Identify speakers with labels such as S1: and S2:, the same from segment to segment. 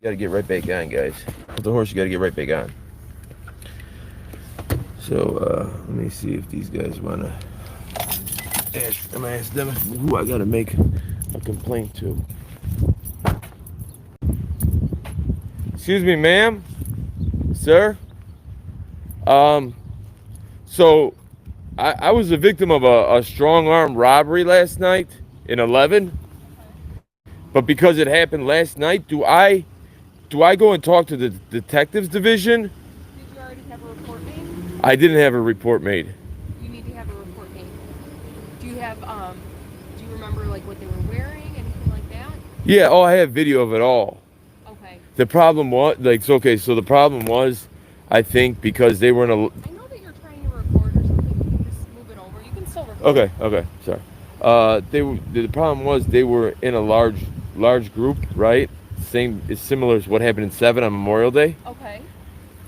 S1: Got to get right back on, guys. With the horse, you got to get right back on. So, let me see if these guys want to ask. I'm going to ask them who I got to make a complaint to. Excuse me, ma'am? Sir? So, I was a victim of a strong arm robbery last night in 11. But because it happened last night, do I go and talk to the detectives division?
S2: Did you already have a report made?
S1: I didn't have a report made.
S2: You need to have a report made. Do you have, do you remember, like, what they were wearing, anything like that?
S1: Yeah, I have video of it all.
S2: Okay.
S1: The problem was, so the problem was, I think, because they were in a...
S2: I know that you're trying to record or something. You can just move it over. You can still record.
S1: Okay, sorry. The problem was they were in a large group, right? It's similar to what happened in 7 on Memorial Day.
S2: Okay.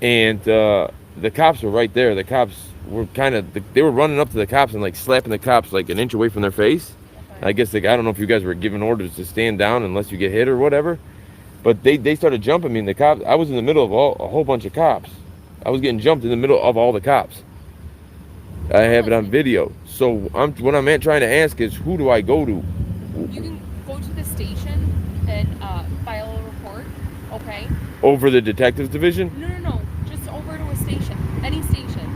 S1: And the cops were right there. The cops were they were running up to the cops and like slapping the cops like an inch away from their face. Okay. I guess I don't know if you guys were giving orders to stand down unless you get hit or whatever. But they started jumping me, and the cops. I was in the middle of a whole bunch of cops. I was getting jumped in the middle of all the cops. I have it on video. So what I'm trying to ask is, who do I go to?
S2: You can go to the station and file a report. Okay.
S1: Over the detectives division?
S2: No. Just over to a station. Any station.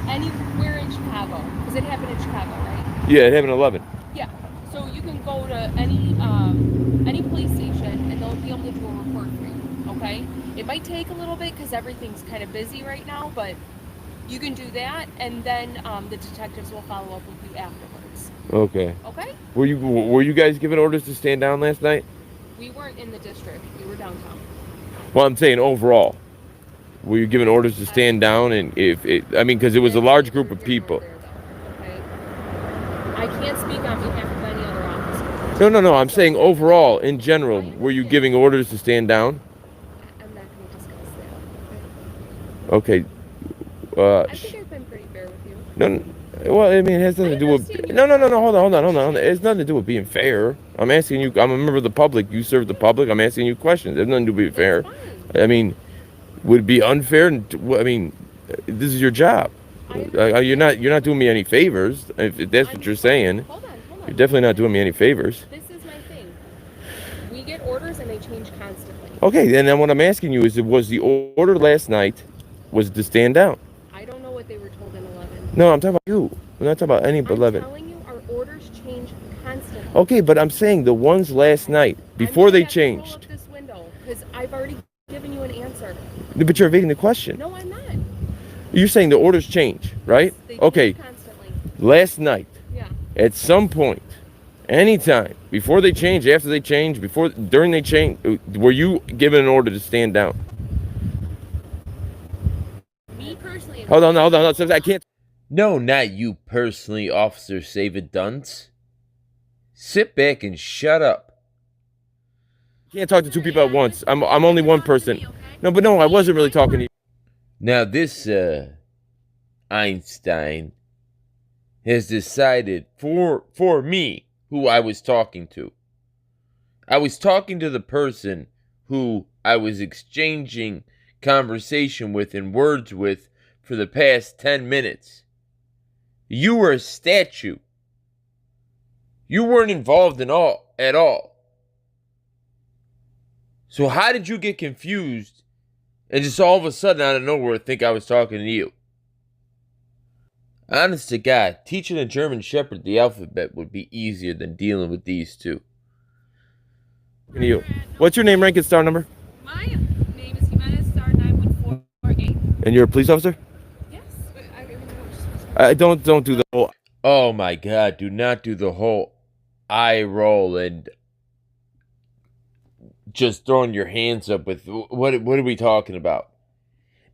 S2: Anywhere in Chicago. Because it happened in Chicago, right?
S1: Yeah, it happened in 11.
S2: Yeah. So you can go to any police station and they'll be able to do a report for you. Okay. It might take a little bit because everything's kind of busy right now, but you can do that, and then the detectives will follow up with you afterwards.
S1: Okay.
S2: Okay.
S1: Were you guys given orders to stand down last night?
S2: We weren't in the district. We were downtown.
S1: Well, I'm saying overall. Were you given orders to stand down? And because it was a large group of people.
S2: Okay. I can't speak on behalf of any other officer.
S1: No. I'm saying overall, in general, were you giving orders to stand down?
S2: I'm not going to discuss that.
S1: Okay.
S2: I think I've been pretty fair with you.
S1: No. Well, I mean, it has nothing to do with... No. Hold on. It has nothing to do with being fair. I'm asking you... I'm a member of the public. You serve the public. I'm asking you questions. It has nothing to do with being fair. I mean, would it be unfair? I mean, this is your job. You're not doing me any favors, if that's what you're saying.
S2: Hold on.
S1: You're definitely not doing me any favors.
S2: This is my thing. We get orders and they change constantly.
S1: Okay, and then what I'm asking you is, was the order last night was to stand down?
S2: I don't know what they were told in 11.
S1: No, I'm talking about you. I'm not talking about any 11.
S2: I'm telling you, our orders change constantly.
S1: Okay, but I'm saying the ones last night, before they changed.
S2: Pull up this window, because I've already given you an answer.
S1: But you're evading the question.
S2: No, I'm not.
S1: You're saying the orders change, right?
S2: They
S1: Okay.
S2: change constantly.
S1: Last night,
S2: Yeah.
S1: at some point, anytime, before they change, after they change, during they change, were you given an order to stand down?
S2: Me personally.
S1: Hold on. I can't.
S3: No, not you personally, Officer Save Dunce. Sit back and shut up.
S1: Can't talk to two people at once. I'm only one person. No, I wasn't really talking to you.
S3: Now this, Einstein has decided for me who I was talking to. I was talking to the person who I was exchanging conversation with and words with for the past 10 minutes. You were a statue. You weren't involved at all. So how did you get confused and just all of a sudden out of nowhere think I was talking to you? Honest to God, teaching a German Shepherd the alphabet would be easier than dealing with these two.
S1: You. What's your name, rank, and star number?
S2: My name is Jimenez, star 91448.
S1: And you're a police officer?
S2: Yes.
S1: Don't do the whole...
S3: Oh my God, do not do the whole eye roll and just throwing your hands up with, what are we talking about?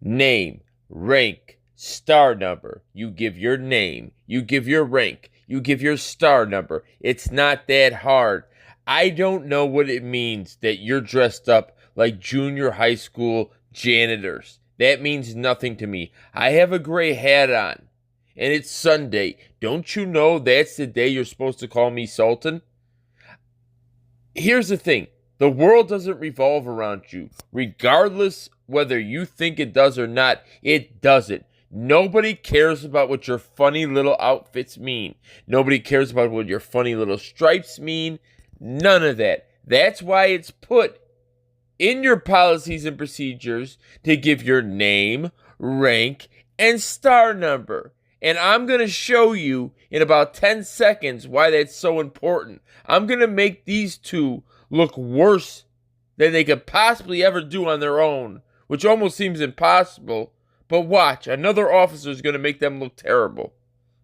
S3: Name, rank, star number. You give your name, you give your rank, you give your star number. It's not that hard. I don't know what it means that you're dressed up like junior high school janitors. That means nothing to me. I have a gray hat on, and it's Sunday. Don't you know that's the day you're supposed to call me Sultan? Here's the thing. The world doesn't revolve around you. Regardless whether you think it does or not, it doesn't. Nobody cares about what your funny little outfits mean. Nobody cares about what your funny little stripes mean. None of that. That's why it's put in your policies and procedures to give your name, rank, and star number. And I'm going to show you in about 10 seconds why that's so important. I'm going to make these two look worse than they could possibly ever do on their own, which almost seems impossible. But watch, another officer is going to make them look terrible.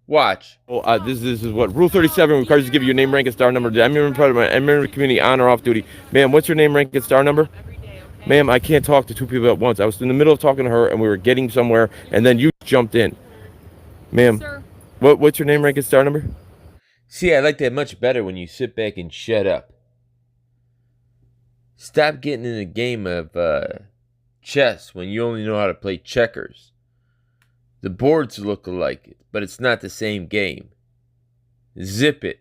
S3: Watch.
S1: Well, this is what Rule 37 requires you to give your name, rank, and star number to any member of the community on or off duty. Ma'am, what's your name, rank, and star number? Ma'am, I can't talk to two people at once. I was in the middle of talking to her, and we were getting somewhere, and then you jumped in. Ma'am, what's your name, rank, and star number?
S3: See, I like that much better when you sit back and shut up. Stop getting in a game of chess when you only know how to play checkers. The boards look alike, but it's not the same game. Zip it.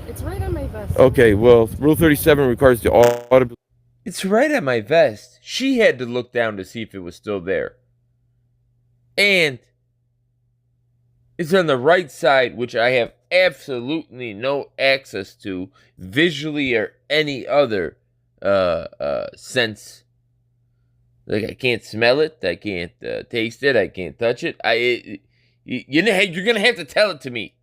S2: It's right on my vest.
S1: Okay, well, Rule 37 requires you audibly.
S3: It's right on my vest. She had to look down to see if it was still there. And it's on the right side, which I have absolutely no access to visually or any other sense. Like, I can't smell it, I can't taste it, I can't touch it. You're gonna have to tell it to me.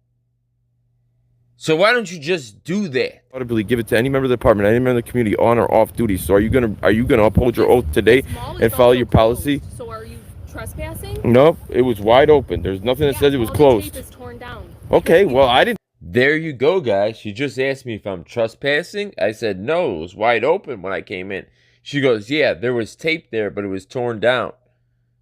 S3: So why don't you just do that?
S1: Audibly give it to any member of the department, any member of the community on or off duty. So are you gonna uphold your oath today and follow your policy?
S2: So are you trespassing?
S1: Nope, it was wide open. There's nothing that says it was
S2: all the
S1: closed.
S2: tape is torn down.
S1: Okay, well, I didn't.
S3: There you go, guys. She just asked me if I'm trespassing. I said no, it was wide open when I came in. She goes, yeah, there was tape there, but it was torn down.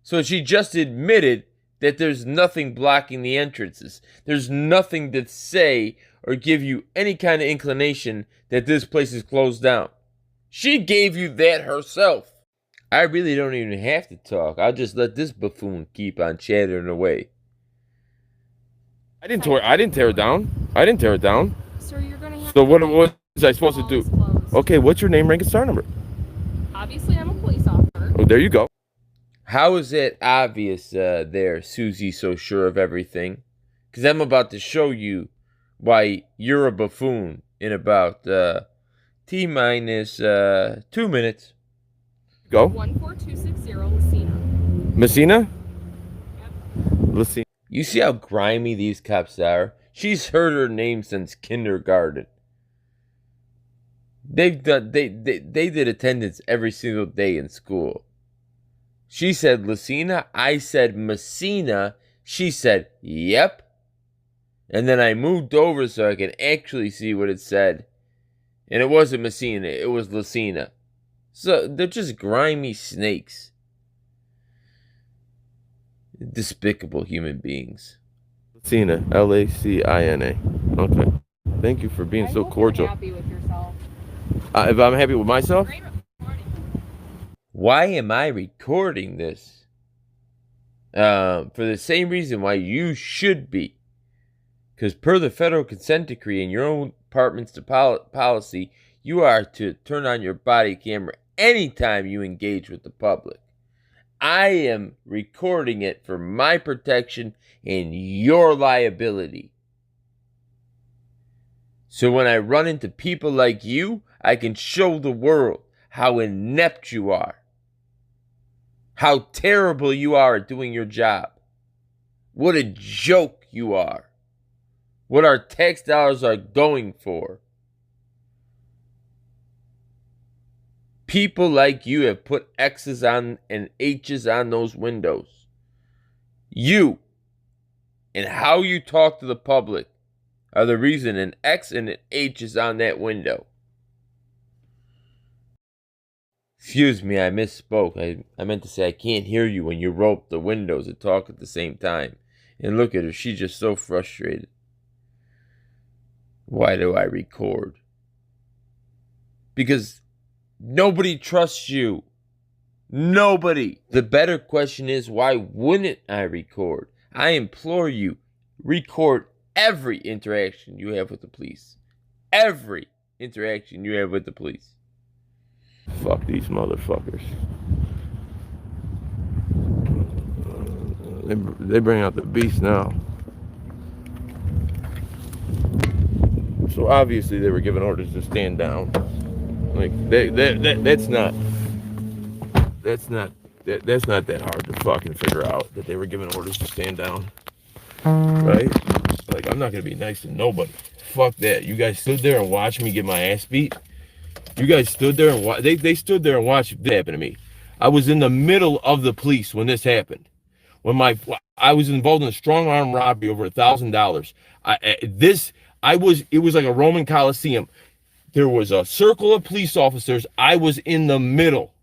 S3: So she just admitted that there's nothing blocking the entrances. There's nothing to say or give you any kind of inclination that this place is closed down. She gave you that herself. I really don't even have to talk. I'll just let this buffoon keep on chattering away.
S1: I didn't tear it down. I didn't tear it down.
S2: Sir, you're gonna have
S1: So
S2: to
S1: what
S2: leave.
S1: was I supposed to
S2: Wall
S1: do?
S2: is closed.
S1: Okay, what's your name, rank, and star number?
S2: Obviously, I'm a police officer.
S1: Oh, there you go.
S3: How is that obvious there, Susie, so sure of everything? Because I'm about to show you why you're a buffoon in about T-minus 2 minutes.
S1: Go.
S2: 14260 Lucina.
S1: Messina? Let's see.
S3: You see how grimy these cops are? She's heard her name since kindergarten. They did attendance every single day in school. She said Lucina, I said Messina. She said, yep. And then I moved over so I could actually see what it said. And it wasn't Messina, it was Lucina. So they're just grimy snakes. Despicable human beings.
S1: Lacina, Lacina. Okay. Thank you for being so cordial.
S2: Happy with yourself.
S1: If I'm happy with myself,
S3: Why am I recording this? For the same reason why you should be. Because per the federal consent decree in your own department's policy, you are to turn on your body camera anytime you engage with the public. I am recording it for my protection and your liability. So when I run into people like you, I can show the world how inept you are. How terrible you are at doing your job. What a joke you are. What our tax dollars are going for. People like you have put X's on and H's on those windows. You and how you talk to the public are the reason an X and an H is on that window. Excuse me, I misspoke. I meant to say I can't hear you when you roll up the windows and talk at the same time. And look at her, she's just so frustrated. Why do I record? Because nobody trusts you. Nobody. The better question is, why wouldn't I record? I implore you, record every interaction you have with the police. Every interaction you have with the police.
S1: Fuck these motherfuckers. They bring out the beast now. So obviously they were given orders to stand down. Like that's not that hard to fucking figure out that they were given orders to stand down, right? Like, I'm not gonna be nice to nobody. Fuck that. You guys stood there and watched me get my ass beat. You guys stood there and they stood there and watched it happen to me. I was in the middle of the police when this happened. When I was involved in a strong arm robbery over $1,000. It was like a Roman Coliseum. There was a circle of police officers. I was in the middle,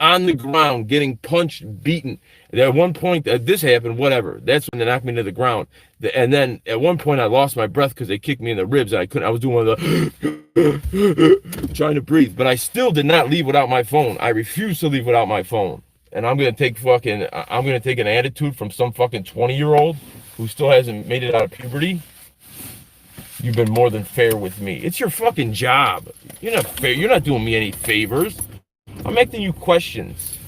S1: on the ground, getting punched, beaten. And at one point, this happened, whatever. That's when they knocked me to the ground. And then at one point, I lost my breath because they kicked me in the ribs. And I couldn't. I was doing one of the trying to breathe. But I still did not leave without my phone. I refuse to leave without my phone. And I'm gonna take an attitude from some fucking 20-year-old who still hasn't made it out of puberty. You've been more than fair with me. It's your fucking job. You're not fair. You're not doing me any favors. I'm asking you questions.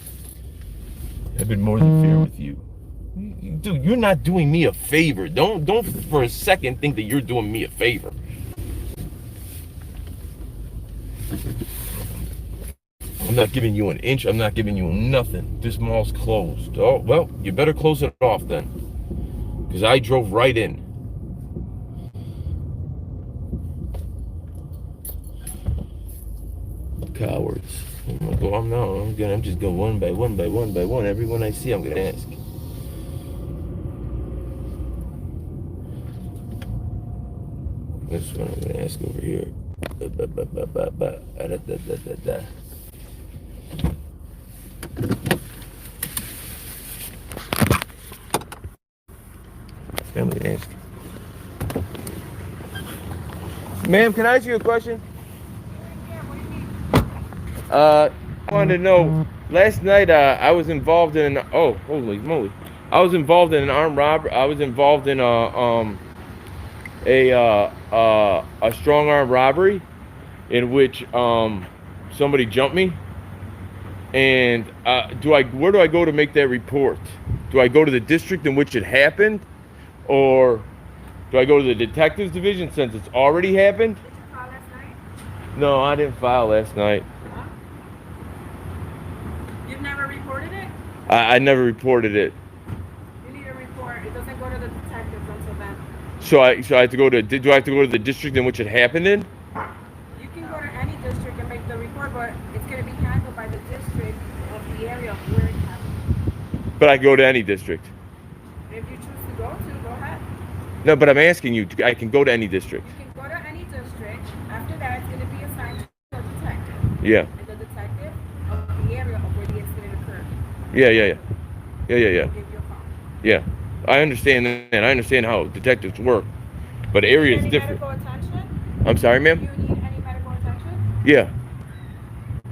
S1: I've been more than fair with you. Dude, you're not doing me a favor. Don't for a second think that you're doing me a favor. I'm not giving you an inch. I'm not giving you nothing. This mall's closed. Oh, well, you better close it off then. Because I drove right in. Cowards. I'm just going one by one. Everyone I see, I'm gonna ask. This one I'm gonna ask over here. I'm gonna ask. Ma'am, can I ask you a question? I wanted to know, last night I was involved in, oh, holy moly. I was involved in an armed robbery. I was involved in a strong arm robbery in which somebody jumped me. And where do I go to make that report? Do I go to the district in which it happened? Or do I go to the detectives division since it's already happened?
S4: Did you file last night?
S1: No, I didn't file last night.
S4: Huh? You've never reported it?
S1: I never reported it.
S4: You need a report. It doesn't go to the detectives until then.
S1: So I have to go to, do I have to go to the district in which it happened in?
S4: You can go to any district and make the report, but it's going to be handled by the district of the area of where it happened.
S1: But I go to any district.
S4: If you choose to go ahead.
S1: No, but I'm asking you, I can go to any district.
S4: You can go to any district. After that, it's going to be assigned to a detective.
S1: Yeah.
S4: And the detective of the area of where the incident occurred.
S1: Yeah.
S4: Will give you a call.
S1: Yeah. I understand that. I understand how detectives work. But area is different.
S4: Medical attention?
S1: I'm sorry,
S4: Do
S1: ma'am?
S4: you need any medical attention?
S1: Yeah.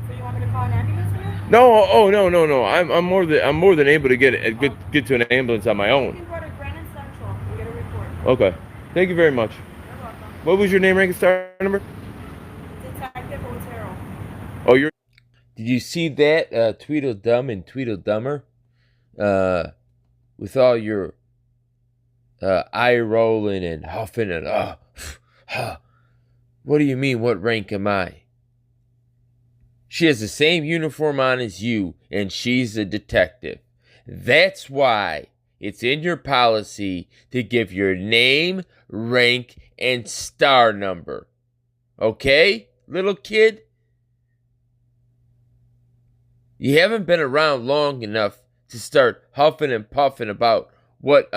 S4: So you want me to call an ambulance for you?
S1: No, oh no. I'm more than able to get to an ambulance on my
S4: You
S1: own.
S4: can go to Granite Central and get a report.
S1: Okay. Thank you very much.
S4: You're welcome.
S1: What was your name, rank, and star number?
S4: Detective Otero.
S1: Oh, you're.
S3: Did you see that Tweedledum and Tweedledummer? With all your eye rolling and huffing and what do you mean, what rank am I? She has the same uniform on as you, and she's a detective. That's why it's in your policy to give your name, rank, and star number. Okay, little kid? You haven't been around long enough to start huffing and puffing about what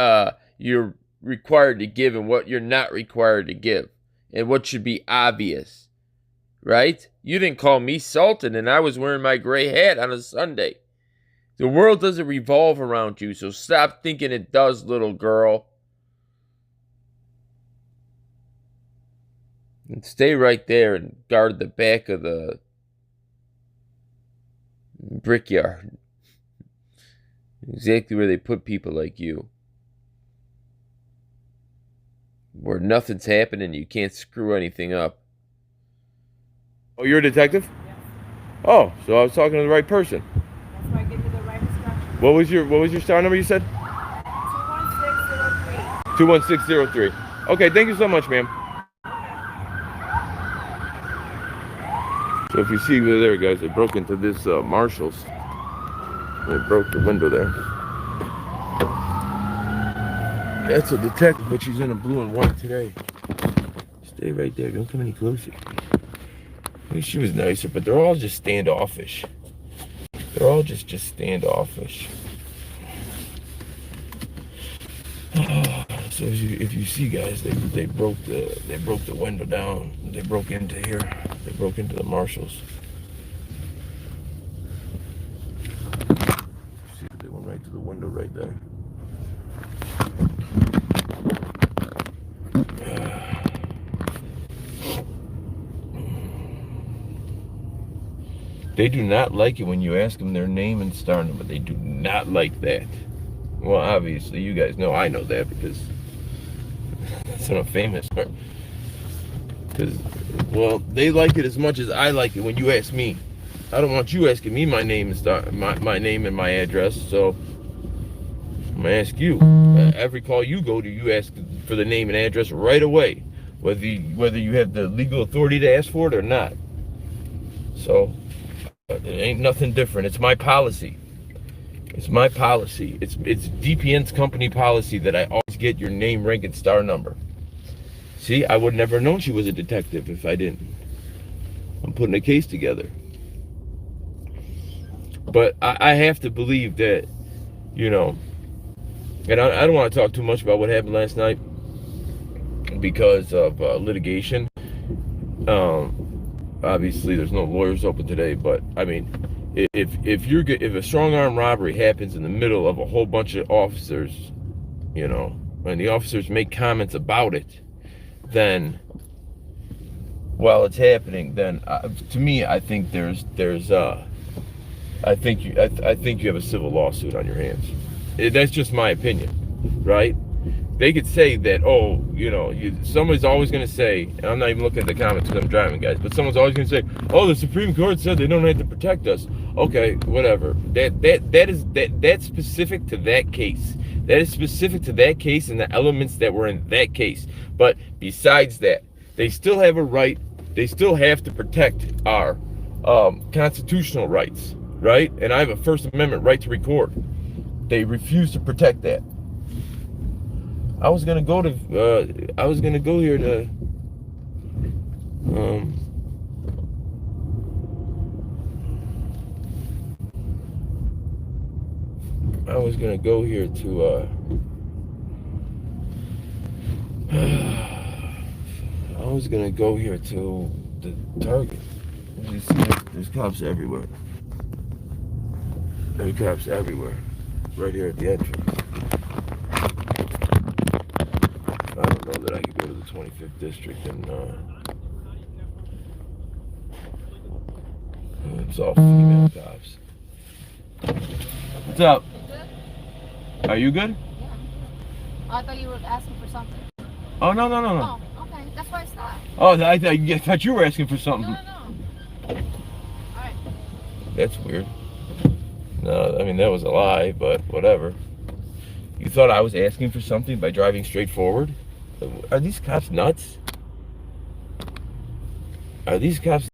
S3: you're required to give and what you're not required to give, and what should be obvious. Right? You didn't call me Sultan and I was wearing my gray hat on a Sunday. The world doesn't revolve around you, so stop thinking it does, little girl. And stay right there and guard the back of the brickyard. Exactly where they put people like you. Where nothing's happening, you can't screw anything up.
S1: Oh, you're a detective?
S4: Yes.
S1: Oh, so I was talking to the right person.
S4: That's why I give you the right instructions.
S1: What was your star number you said?
S4: 21603.
S1: 21603. Okay, thank you so much, ma'am. So if you see there, guys, they broke into this Marshall's. They broke the window there. That's a detective, but she's in a blue and white today. Stay right there. Don't come any closer. I mean, she was nicer, but they're all just standoffish. They're all just standoffish. So if you see, guys, they broke the window down. They broke into here. They broke into the Marshalls. See, they went right to the window right there. They do not like it when you ask them their name and star number. They do not like that. Well, obviously, you guys know I know that because it's not famous. Because, well, they like it as much as I like it when you ask me. I don't want you asking me my name and my name and my address. So I'm gonna ask you. Every call you go to, you ask for the name and address right away, whether you have the legal authority to ask for it or not. So. It ain't nothing different. It's my policy. It's my policy. It's DPN's company policy that I always get your name, rank, and star number. See, I would never known she was a detective if I didn't. I'm putting a case together. But I have to believe that, you know, and I don't want to talk too much about what happened last night because of litigation. Obviously, there's no lawyers open today, but I mean, if a strong arm robbery happens in the middle of a whole bunch of officers, you know, and the officers make comments about it, then while it's happening, then to me, I think I think you have a civil lawsuit on your hands. That's just my opinion, right? They could say that, oh, you know, someone's always going to say, and I'm not even looking at the comments because I'm driving, guys, but someone's always going to say, oh, the Supreme Court said they don't have to protect us. Okay, whatever. That's specific to that case. That is specific to that case and the elements that were in that case. But besides that, they still have a right. They still have to protect our constitutional rights, right? And I have a First Amendment right to record. They refuse to protect that. I was gonna go here to I was gonna go here to I was gonna go here to the Target. You see, there's cops everywhere. There's cops everywhere. Right here at the entrance. I don't know that I could go to the 25th district and it's all female cops. What's up?
S5: Good?
S1: Are you good?
S5: Yeah. Oh, I thought you were asking for something.
S1: Oh, no.
S5: Oh, okay. That's why I stopped.
S1: Oh, I thought you were asking for something.
S5: No. Alright.
S1: That's weird. No, I mean, that was a lie, but whatever. You thought I was asking for something by driving straight forward? Are these cops nuts? Are these cops